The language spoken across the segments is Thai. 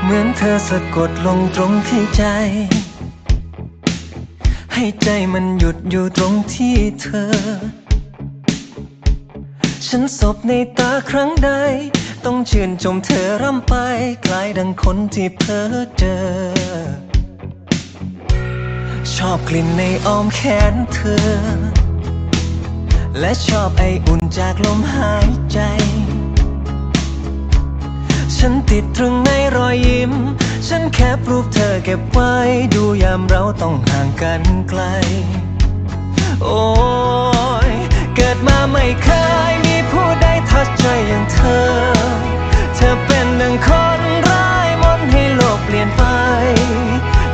เหมือนเธอสะกดลงตรงที่ใจให้ใจมันหยุดอยู่ตรงที่เธอฉันสบในตาครั้งใดต้องชื่นชมเธอร่ำไปคล้ายดังคนที่เพ้อเจอชอบกลิ่นในอ้อมแขนเธอและชอบไออุ่นจากลมหายใจฉันติดตรึงในรอยยิ้มฉันแค่รูปเธอเก็บไว้ดูยามเราต้องห่างกันไกลโอ้ยเกิดมาไม่เคยมีผู้ใดทัดใจอย่างเธอเธอเป็นดังคนร้ายมนต์ให้โลกเปลี่ยนไป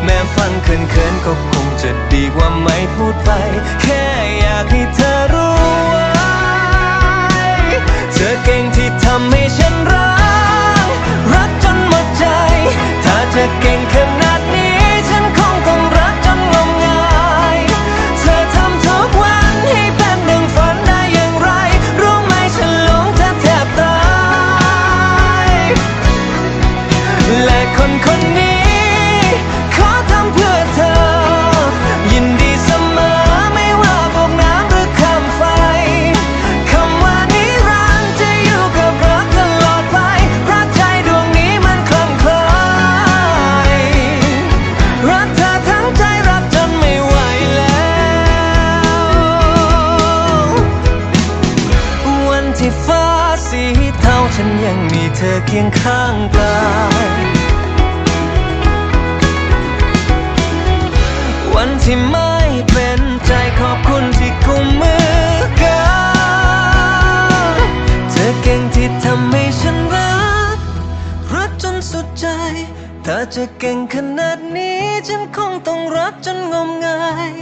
แม้ฟังเขินๆก็คงจะดีกว่าไม่พูดไปแค่อยากให้เธอรู้ไว้เธอเก่งที่ทำให้ฉันรักจนหมดใจถ้าเธอเก่งขนาดนี้ฉันคงต้องรักจนงมงายเธอทำทุกวันให้เป็นดังฝันได้อย่างไรรู้ไหมฉันหลงเธอแทบตายและคนนี้ขอทำเพื่อเธอยินดีเสมอไม่ว่าบกน้ำหรือข้ามไฟคำว่านิรันดร์จะอยู่กับรักตลอดไปเพราะใจดวงนี้มันคลั่งไคล้รักเธอทั้งใจรักจนไม่ไหวแล้ววันที่ฟ้าสีเทาฉันยังมีเธอเคียงข้างกายวันที่ไม่เป็นใจขอบคุณที่กุมมือกันเธอเก่งที่ทำให้ฉันรักจนสุดใจถ้าจะเก่งขนาดนี้ฉันคงต้องรักจนงมงาย